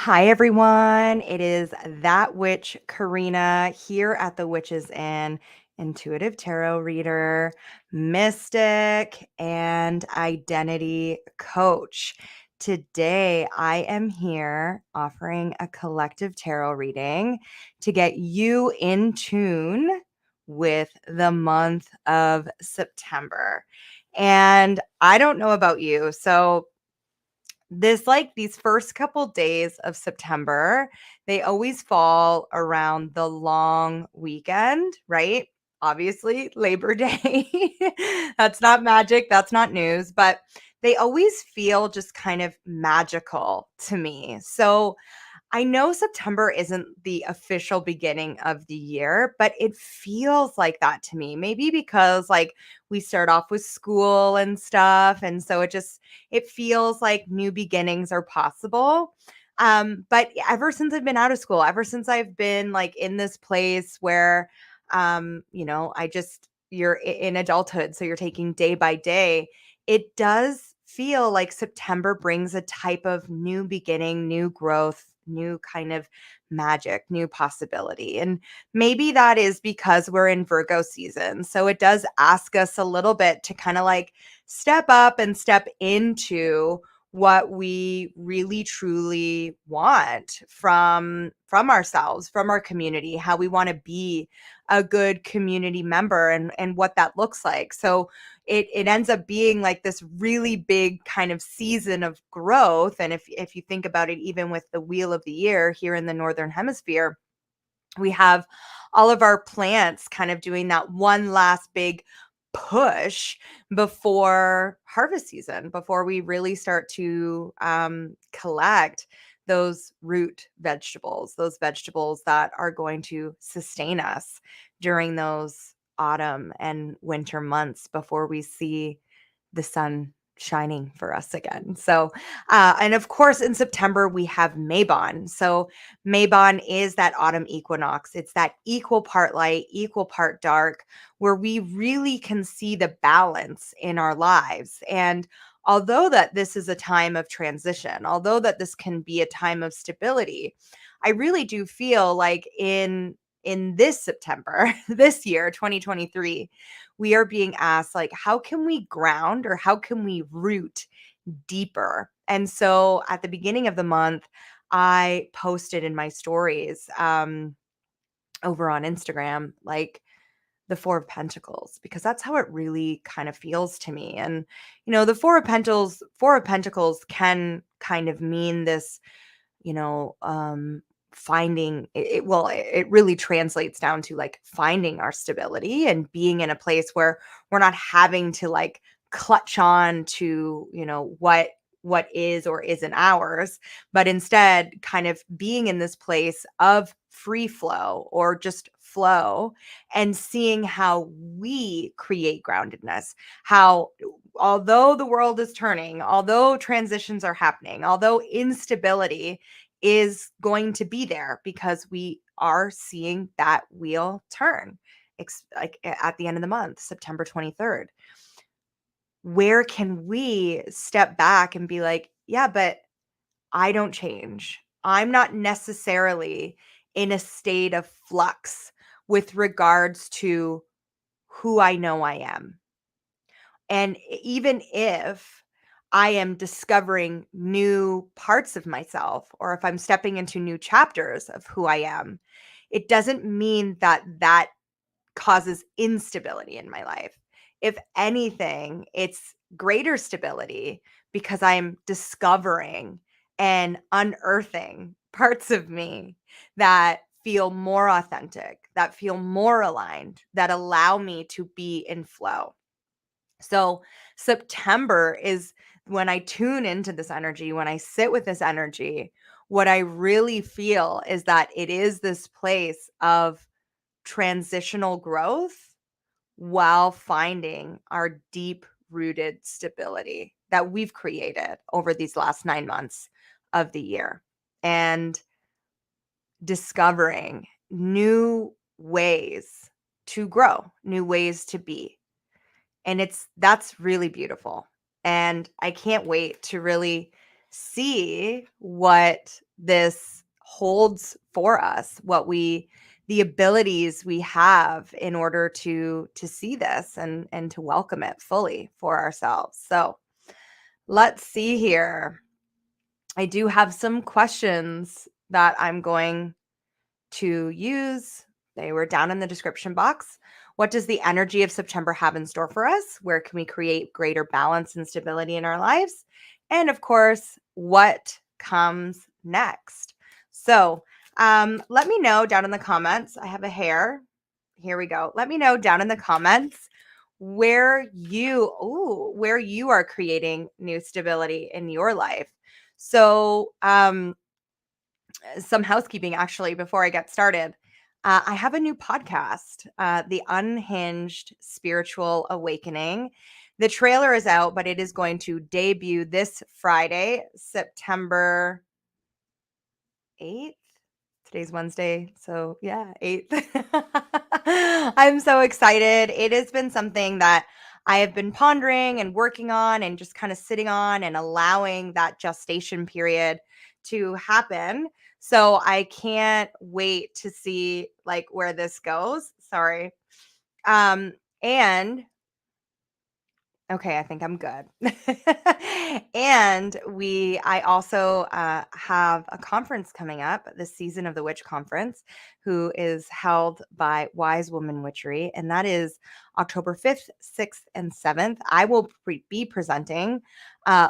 Hi, everyone. It is that witch, Karina, here at the Witches Inn, intuitive tarot reader, mystic, and identity coach. Today, I am here offering a collective tarot reading to get you in tune with the month of September. And I don't know about you. So, these first couple days of September, they always fall around the long weekend, right? Obviously, Labor Day. That's not magic, that's not news, but they always feel just kind of magical to me. So, I know September isn't the official beginning of the year, but it feels like that to me. Maybe because we start off with school and stuff, and so it feels like new beginnings are possible. But ever since I've been out of school, ever since I've been like in this place where I just you're in adulthood, so you're taking day by day, it does feel like September brings a type of new beginning, new growth, new kind of magic, new possibility. And maybe that is because we're in Virgo season. So it does ask us a little bit to kind of like step up and step into what we really truly want from ourselves, from our community, how we want to be a good community member and what that looks like. So it ends up being like this really big kind of season of growth. And if you think about it, even with the wheel of the year here in the Northern Hemisphere, we have all of our plants kind of doing that one last big push before harvest season, before we really start to collect those root vegetables, those vegetables that are going to sustain us during those autumn and winter months before we see the sun shining for us again. So, and of course, in September, we have Mabon. So, Mabon is that autumn equinox. It's that equal part light, equal part dark, where we really can see the balance in our lives. And although that this is a time of transition, although that this can be a time of stability, I really do feel like in this September, this year, 2023, we are being asked like how can we ground or how can we root deeper. And so at the beginning of the month, I posted in my stories over on Instagram, like the Four of Pentacles, because that's how it really kind of feels to me. And, the Four of Pentacles can kind of mean this, finding it really translates down to like finding our stability and being in a place where we're not having to like clutch on to what is or isn't ours, but instead kind of being in this place of free flow or just flow and seeing how we create groundedness, how although the world is turning, although transitions are happening, although instability is going to be there because we are seeing that wheel turn like at the end of the month, September 23rd. Where can we step back and be like, yeah, but I don't change. I'm not necessarily in a state of flux with regards to who I know I am. And even if I am discovering new parts of myself, or if I'm stepping into new chapters of who I am, it doesn't mean that that causes instability in my life. If anything, it's greater stability because I'm discovering and unearthing parts of me that feel more authentic, that feel more aligned, that allow me to be in flow. So September is when I tune into this energy, when I sit with this energy, what I really feel is that it is this place of transitional growth while finding our deep rooted stability that we've created over these last 9 months of the year and discovering new ways to grow, new ways to be. And that's really beautiful. And I can't wait to really see what this holds for us, the abilities we have in order to see this and to welcome it fully for ourselves. So let's see here. I do have some questions that I'm going to use. They were down in the description box. What does the energy of September have in store for us? Where can we create greater balance and stability in our lives? And of course, what comes next? So let me know down in the comments. I have a hair. Here we go. Let me know down in the comments where you are creating new stability in your life. So some housekeeping actually before I get started. I have a new podcast, The Unhinged Spiritual Awakening. The trailer is out, but it is going to debut this Friday, September 8th. Today's Wednesday. So, yeah, 8th. I'm so excited. It has been something that I have been pondering and working on and just kind of sitting on and allowing that gestation period to happen. So, I can't wait to see like where this goes. Sorry. Um and Okay, I think I'm good. And I also have a conference coming up, the Season of the Witch Conference, who is held by Wise Woman Witchery, and that is October 5th, 6th, and 7th. I will be presenting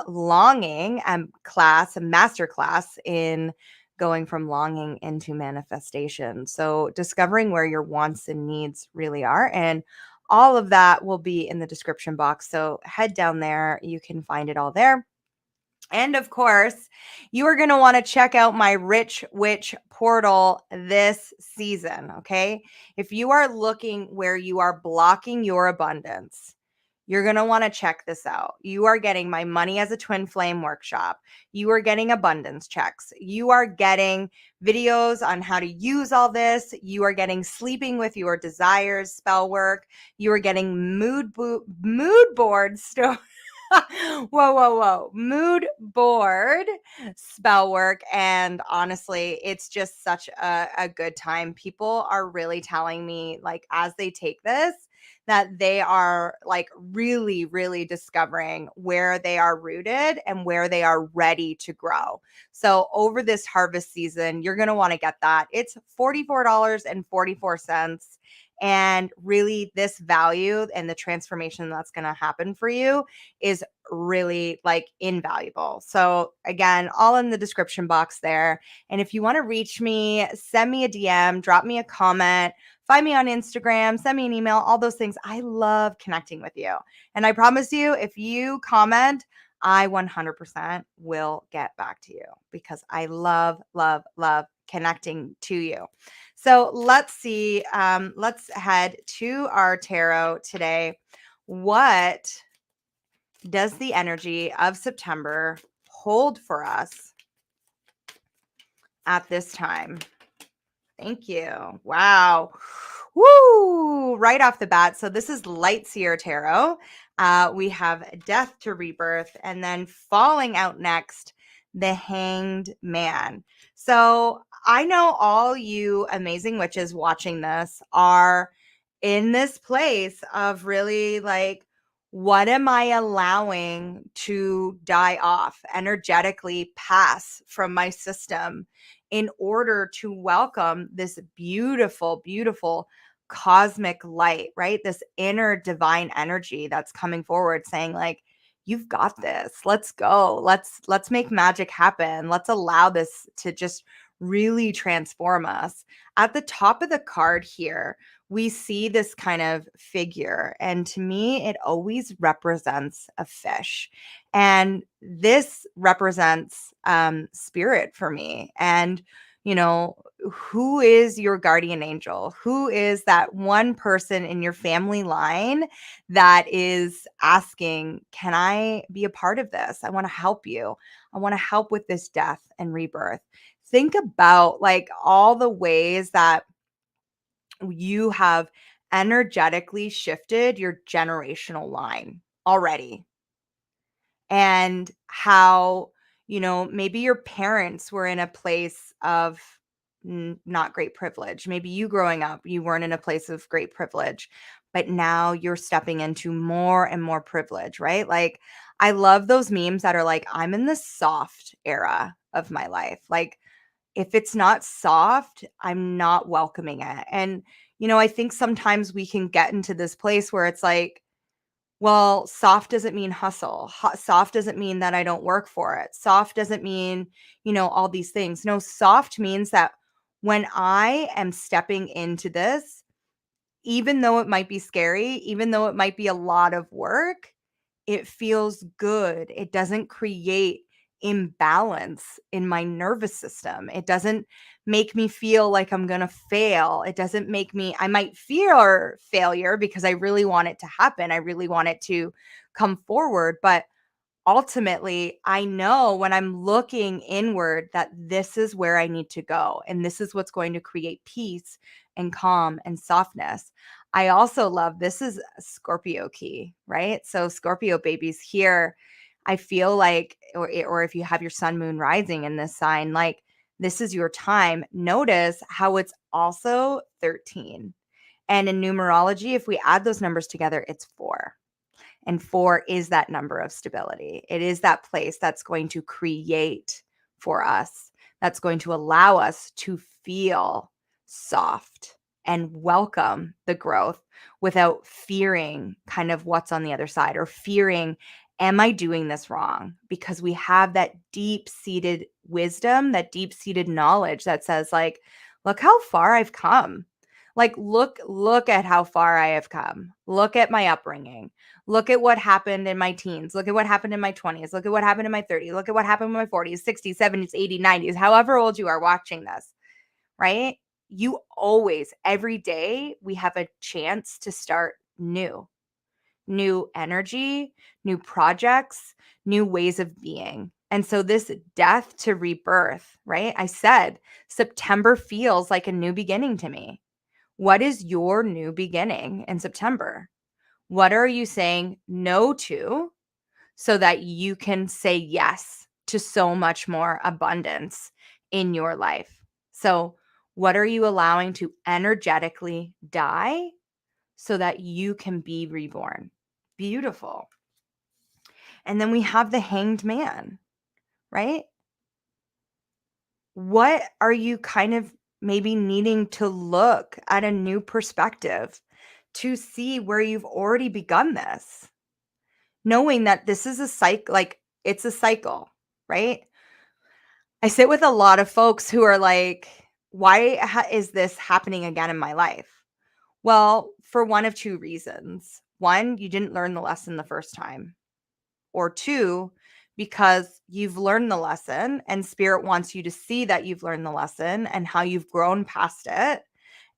Longing class, a master class in going from longing into manifestation. So discovering where your wants and needs really are, and all of that will be in the description box. So head down there. You can find it all there. And of course, you are going to want to check out my Rich Witch portal this season. Okay. If you are looking where you are blocking your abundance, you're going to want to check this out. You are getting my Money as a Twin Flame workshop. You are getting abundance checks. You are getting videos on how to use all this. You are getting Sleeping with Your Desires spell work. You are getting mood board stories. Whoa. Mood board spell work. And honestly, it's just such a good time. People are really telling me, like, as they take this, that they are like really, really discovering where they are rooted and where they are ready to grow. So over this harvest season, you're going to want to get that. It's $44.44. And really, this value and the transformation that's going to happen for you is really like invaluable. So again, all in the description box there. And if you want to reach me, send me a DM, drop me a comment, find me on Instagram, send me an email, all those things. I love connecting with you. And I promise you, if you comment, I 100% will get back to you because I love connecting to you. So let's see. Let's head to our tarot today. What does the energy of September hold for us at this time? Thank you. Wow. Woo! Right off the bat. So this is Light Seer Tarot. We have Death to Rebirth, and then falling out next, the Hanged Man. So I know all you amazing witches watching this are in this place of really like, what am I allowing to die off, energetically pass from my system in order to welcome this beautiful, beautiful cosmic light, right? This inner divine energy that's coming forward saying like, you've got this. Let's go. Let's make magic happen. Let's allow this to just really transform us. At the top of the card here, we see this kind of figure, and to me it always represents a fish, and this represents spirit for me. And who is your guardian angel? Who is that one person in your family line that is asking, can I be a part of this? I want to help you. I want to help with this death and rebirth. Think about like all the ways that you have energetically shifted your generational line already, and how Maybe your parents were in a place of not great privilege. Maybe you growing up, you weren't in a place of great privilege, but now you're stepping into more and more privilege, right? Like, I love those memes that are like, I'm in the soft era of my life. Like, if it's not soft, I'm not welcoming it. And, I think sometimes we can get into this place where it's like, well, soft doesn't mean hustle. Soft doesn't mean that I don't work for it. Soft doesn't mean, all these things. No, soft means that when I am stepping into this, even though it might be scary, even though it might be a lot of work, it feels good. It doesn't create imbalance in my nervous system. It doesn't make me feel like I'm going to fail. It doesn't make me, I might fear failure because I really want it to happen. I really want it to come forward. But ultimately, I know when I'm looking inward that this is where I need to go. And this is what's going to create peace and calm and softness. I also love this is a Scorpio key, right? So, Scorpio babies here, I feel like, or if you have your sun, moon, rising in this sign, like this is your time. Notice how it's also 13. And in numerology, if we add those numbers together, it's 4. And 4 is that number of stability. It is that place that's going to create for us, that's going to allow us to feel soft and welcome the growth without fearing kind of what's on the other side or fearing, am I doing this wrong? Because we have that deep seated wisdom, that deep seated knowledge that says, like, look how far I've come. Like, look at how far I have come. Look at my upbringing. Look at what happened in my teens. Look at what happened in my 20s. Look at what happened in my 30s. Look at what happened in my 40s, 60s, 70s, 80s, 90s, however old you are watching this, right? You always, every day, we have a chance to start new energy, new projects, new ways of being. And so this death to rebirth, right? I said September feels like a new beginning to me. What is your new beginning in September? What are you saying no to so that you can say yes to so much more abundance in your life? So, what are you allowing to energetically die so that you can be reborn? Beautiful. And then we have the hanged man, right? What are you kind of maybe needing to look at a new perspective to see where you've already begun this? Knowing that this is a cycle, like it's a cycle, right? I sit with a lot of folks who are like, why is this happening again in my life? Well, for one of two reasons. One, you didn't learn the lesson the first time. Or two, because you've learned the lesson and spirit wants you to see that you've learned the lesson and how you've grown past it.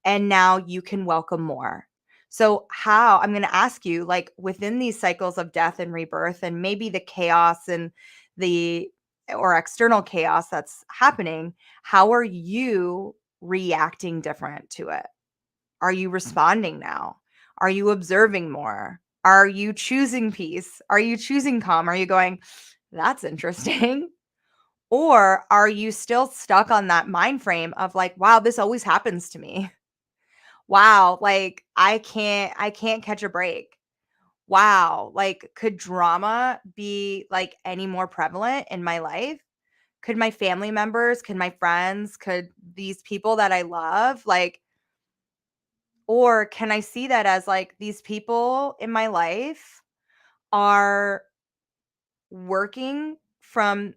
And now you can welcome more. So, how I'm going to ask you, like within these cycles of death and rebirth, and maybe the chaos and the or external chaos that's happening, how are you reacting different to it? Are you responding now? Are you observing more? Are you choosing peace? Are you choosing calm? Are you going, that's interesting? Or are you still stuck on that mind frame of like, wow, this always happens to me? Wow, like I can't catch a break. Wow, like could drama be like any more prevalent in my life? Could my family members, could my friends, could these people that I love, like, or can I see that as like these people in my life are working from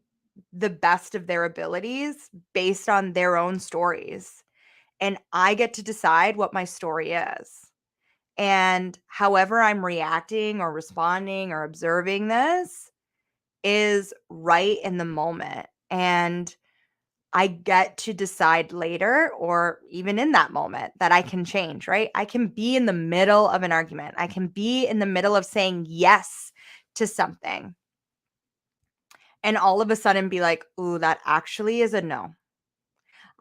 the best of their abilities based on their own stories, and I get to decide what my story is. And however I'm reacting or responding or observing this is right in the moment. And I get to decide later or even in that moment that I can change, right? I can be in the middle of an argument. I can be in the middle of saying yes to something and all of a sudden be like, ooh, that actually is a no.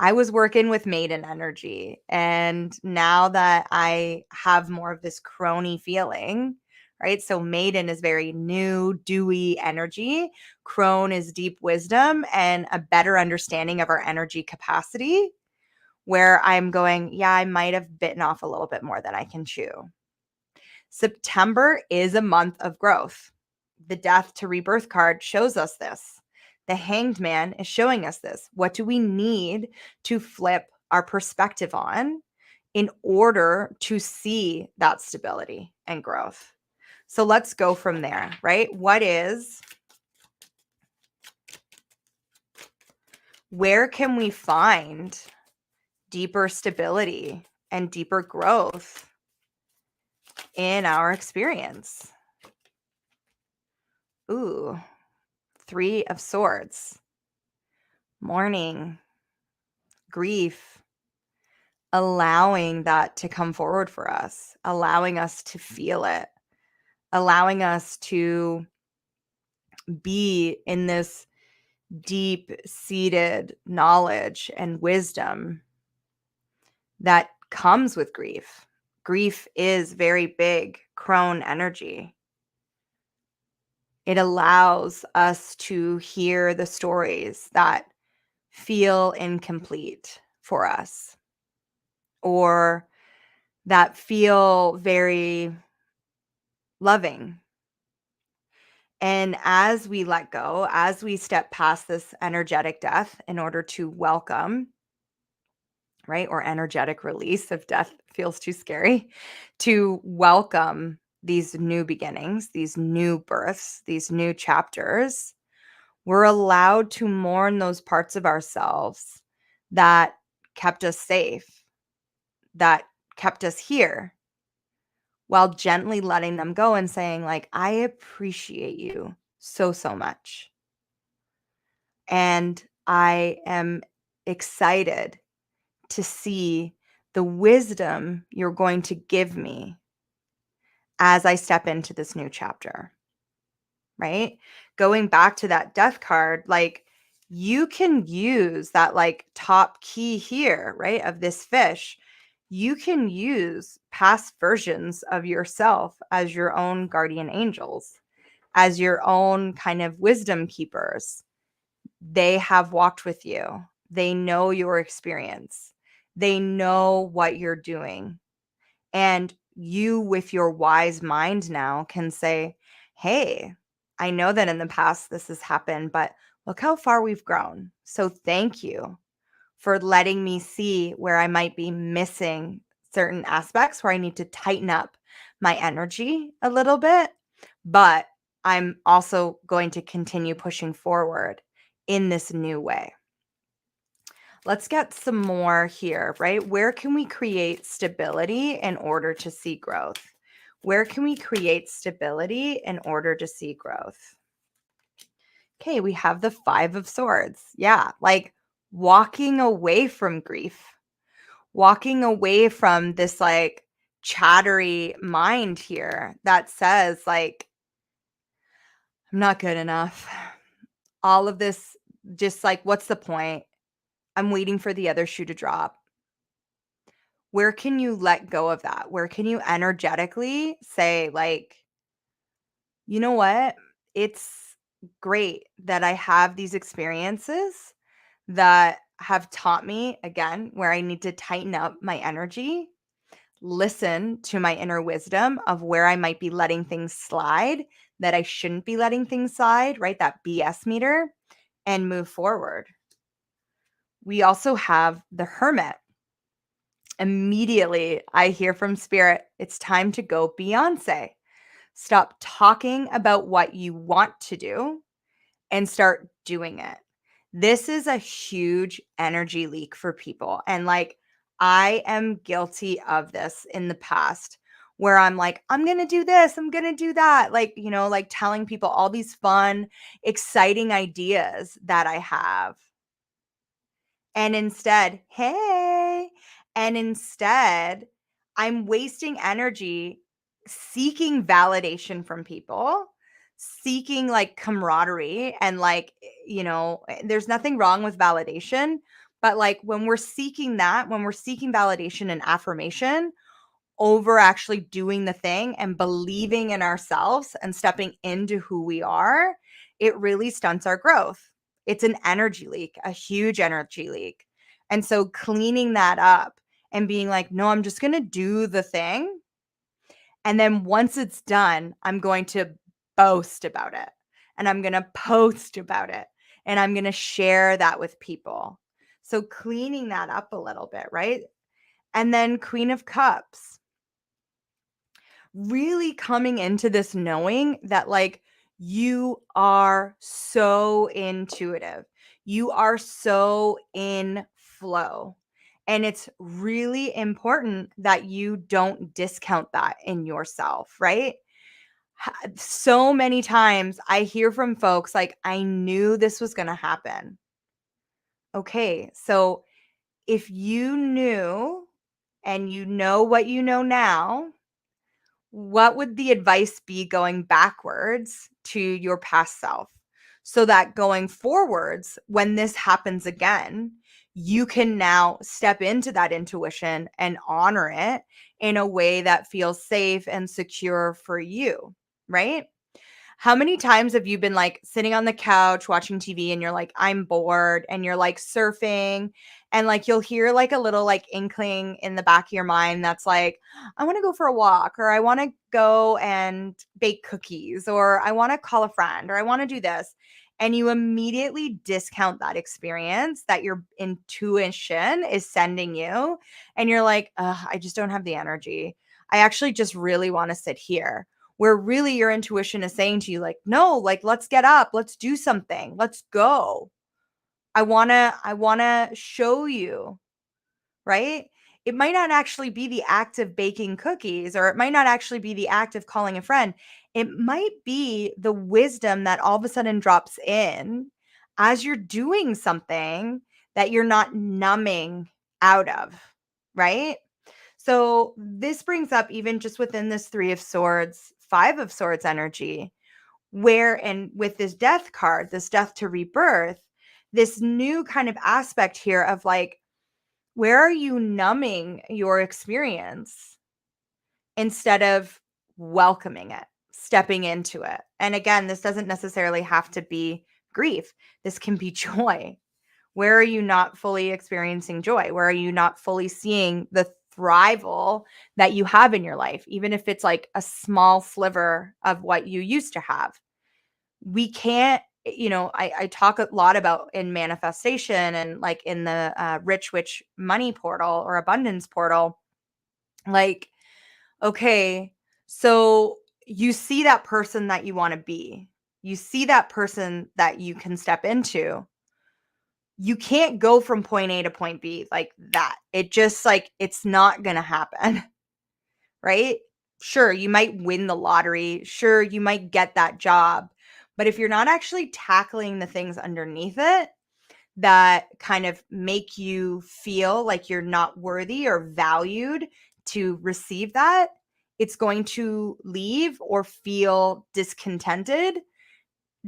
I was working with maiden energy. And now that I have more of this crony feeling, right? So maiden is very new, dewy energy. Crone is deep wisdom and a better understanding of our energy capacity, where I'm going, yeah, I might have bitten off a little bit more than I can chew. September is a month of growth. The death to rebirth card shows us this. The hanged man is showing us this. What do we need to flip our perspective on in order to see that stability and growth? So let's go from there, right? Where can we find deeper stability and deeper growth in our experience? Ooh, 3 of Swords, mourning, grief, allowing that to come forward for us, allowing us to feel it, allowing us to be in this deep seated knowledge and wisdom that comes with grief. Grief is very big crone energy. It allows us to hear the stories that feel incomplete for us, or that feel very loving. And as we let go, as we step past this energetic death in order to welcome, right, or energetic release if death feels too scary, to welcome these new beginnings, these new births, these new chapters, we're allowed to mourn those parts of ourselves that kept us safe, that kept us here, while gently letting them go and saying, like, I appreciate you so, so much. And I am excited to see the wisdom you're going to give me as I step into this new chapter, right? Going back to that death card, like, you can use that like top key here, right, of this fish. You can use past versions of yourself as your own guardian angels, as your own kind of wisdom keepers. They have walked with you. They know your experience. They know what you're doing. And you, with your wise mind now, can say, hey, I know that in the past this has happened, but look how far we've grown. So thank you for letting me see where I might be missing certain aspects, where I need to tighten up my energy a little bit. But I'm also going to continue pushing forward in this new way. Let's get some more here, right? Where can we create stability in order to see growth? Where can we create stability in order to see growth? Okay, we have the 5 of Swords. Yeah, like walking away from grief, walking away from this like chattery mind here that says, like, I'm not good enough. All of this, just like, what's the point? I'm waiting for the other shoe to drop. Where can you let go of that? Where can you energetically say, like, you know what? It's great that I have these experiences that have taught me, again, where I need to tighten up my energy, listen to my inner wisdom of where I might be letting things slide, that I shouldn't be letting things slide, right? That BS meter, and move forward. We also have the Hermit. Immediately, I hear from Spirit, it's time to go Beyonce. Stop talking about what you want to do and start doing it. This is a huge energy leak for people. And like, I am guilty of this in the past, where I'm like, I'm going to do this, I'm going to do that. Like, you know, like telling people all these fun, exciting ideas that I have. And instead, I'm wasting energy seeking validation from people, seeking like camaraderie, and like, you know, there's nothing wrong with validation, but like when we're seeking that, when we're seeking validation and affirmation, over actually doing the thing and believing in ourselves and stepping into who we are, it really stunts our growth. It's an energy leak, a huge energy leak. And so cleaning that up and being like, no, I'm just going to do the thing. And then once it's done, I'm going to boast about it and I'm going to post about it and I'm going to share that with people. So cleaning that up a little bit, right? And then Queen of Cups, really coming into this knowing that like you are so intuitive. You are so in flow. And it's really important that you don't discount that in yourself, right? So many times I hear from folks like, I knew this was going to happen. Okay, so if you knew and you know what you know now, what would the advice be going backwards to your past self? So that going forwards, when this happens again, you can now step into that intuition and honor it in a way that feels safe and secure for you, right? How many times have you been like sitting on the couch watching TV and you're like, I'm bored, and you're like surfing and like you'll hear like a little like inkling in the back of your mind that's like, I want to go for a walk, or I want to go and bake cookies, or I want to call a friend, or I want to do this. And you immediately discount that experience that your intuition is sending you. And you're like, I just don't have the energy. I actually just really want to sit here, where really your intuition is saying to you like, no, like, let's get up, let's do something, let's go. I want to show you, right? It might not actually be the act of baking cookies, or it might not actually be the act of calling a friend. It might be the wisdom that all of a sudden drops in as you're doing something that you're not numbing out of, right? So this brings up, even just within this 3 of Swords, 5 of Swords energy, where, and with this death card, this death to rebirth, this new kind of aspect here of like, where are you numbing your experience instead of welcoming it, stepping into it? And again, this doesn't necessarily have to be grief. This can be joy. Where are you not fully experiencing joy? Where are you not fully seeing the thrival that you have in your life, even if it's like a small sliver of what you used to have? We can't, I talk a lot about in manifestation and like in the Rich Witch Money Portal or Abundance Portal, like, okay, so you see that person that you want to be, you see that person that you can step into. You can't go from point A to point B like that. It just like, it's not going to happen, right? Sure, you might win the lottery. Sure, you might get that job. But if you're not actually tackling the things underneath it that kind of make you feel like you're not worthy or valued to receive that, it's going to leave or feel discontented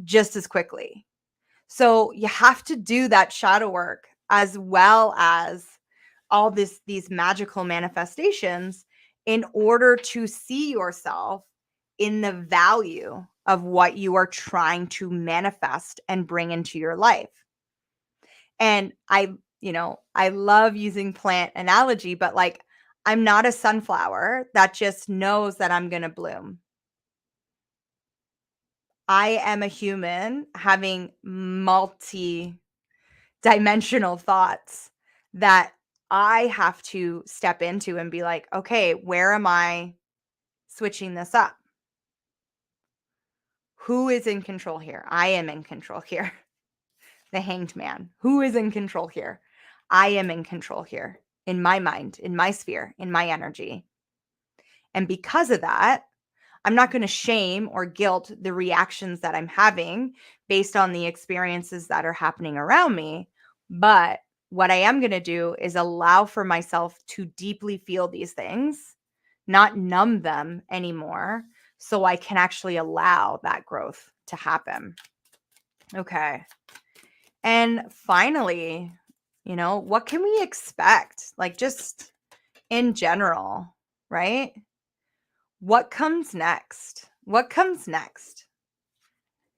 just as quickly. So you have to do that shadow work as well as all these magical manifestations in order to see yourself in the value of what you are trying to manifest and bring into your life. And I love using plant analogy, but like, I'm not a sunflower that just knows that I'm going to bloom. I am a human having multi-dimensional thoughts that I have to step into and be like, okay, where am I switching this up? Who is in control here? I am in control here. The Hanged Man. Who is in control here? I am in control here, in my mind, in my sphere, in my energy. And because of that, I'm not going to shame or guilt the reactions that I'm having based on the experiences that are happening around me. But what I am going to do is allow for myself to deeply feel these things, not numb them anymore, so I can actually allow that growth to happen. Okay. And finally, what can we expect? Like, just in general, right? What comes next? What comes next?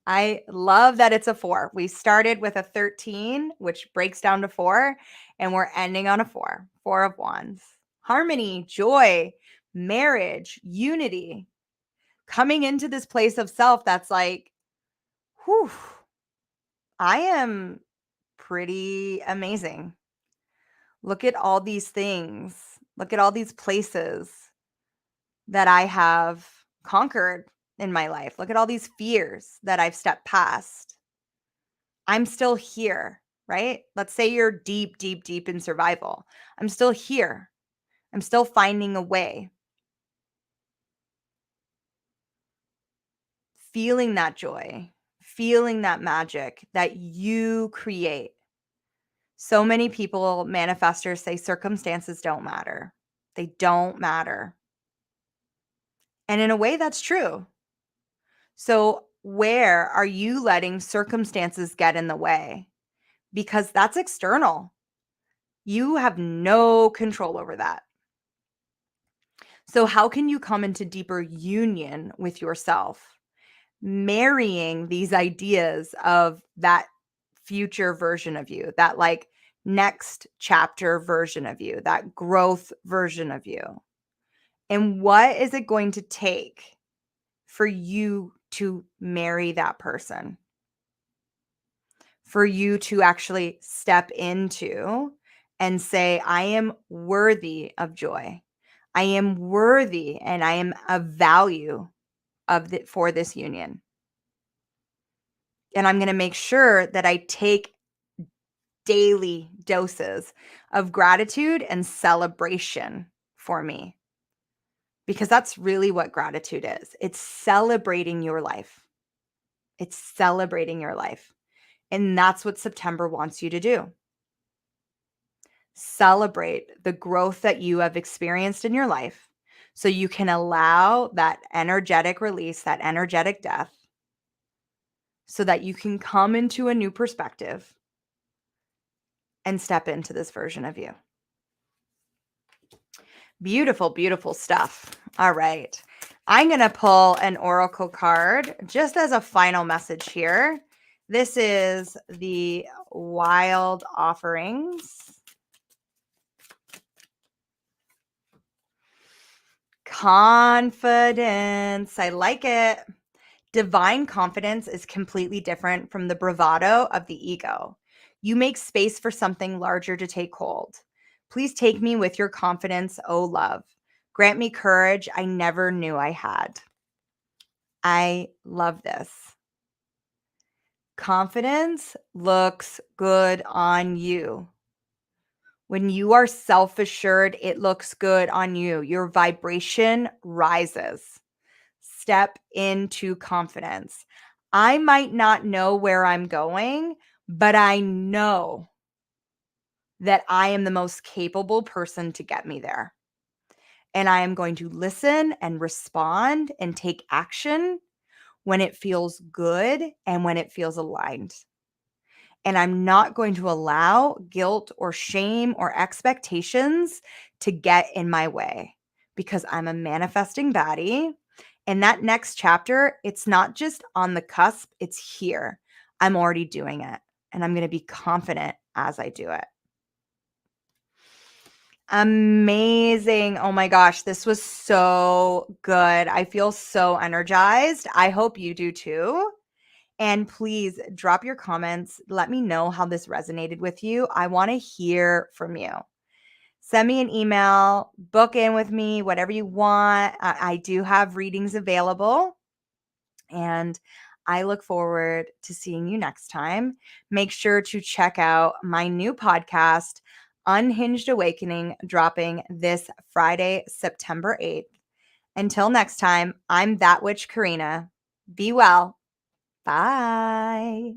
I love that it's a 4. We started with a 13, which breaks down to 4, and we're ending on a 4. 4 of Wands. Harmony, joy, marriage, unity. Coming into this place of self that's like, whew, I am pretty amazing. Look at all these things. Look at all these places that I have conquered in my life. Look at all these fears that I've stepped past. I'm still here, right? Let's say you're deep, deep, deep in survival. I'm still here. I'm still finding a way. Feeling that joy, feeling that magic that you create. So many people, manifestors, say circumstances don't matter. They don't matter. And in a way, that's true. So, where are you letting circumstances get in the way? Because that's external. You have no control over that. So, how can you come into deeper union with yourself? Marrying these ideas of that future version of you, that like next chapter version of you, that growth version of you. And what is it going to take for you to marry that person? For you to actually step into and say, I am worthy of joy. I am worthy and I am of value for this union. And I'm going to make sure that I take daily doses of gratitude and celebration for me. Because that's really what gratitude is. It's celebrating your life. It's celebrating your life. And that's what September wants you to do. Celebrate the growth that you have experienced in your life so you can allow that energetic release, that energetic death, so that you can come into a new perspective and step into this version of you. Beautiful, beautiful stuff. All right. I'm going to pull an oracle card just as a final message here. This is the Wild Offerings. Confidence. I like it. Divine confidence is completely different from the bravado of the ego. You make space for something larger to take hold. Please take me with your confidence, O love. Grant me courage I never knew I had. I love this. Confidence looks good on you. When you are self-assured, it looks good on you. Your vibration rises. Step into confidence. I might not know where I'm going, but I know that I am the most capable person to get me there. And I am going to listen and respond and take action when it feels good and when it feels aligned. And I'm not going to allow guilt or shame or expectations to get in my way because I'm a manifesting baddie. And that next chapter, it's not just on the cusp, it's here. I'm already doing it. And I'm going to be confident as I do it. Amazing. Oh my gosh, this was so good. I feel so energized. I hope you do too. And please drop your comments. Let me know how this resonated with you. I want to hear from you. Send me an email, book in with me, whatever you want. I do have readings available. And I look forward to seeing you next time. Make sure to check out my new podcast, Unhinged Awakening, dropping this Friday, September 8th. Until next time, I'm That Witch Karina. Be well. Bye.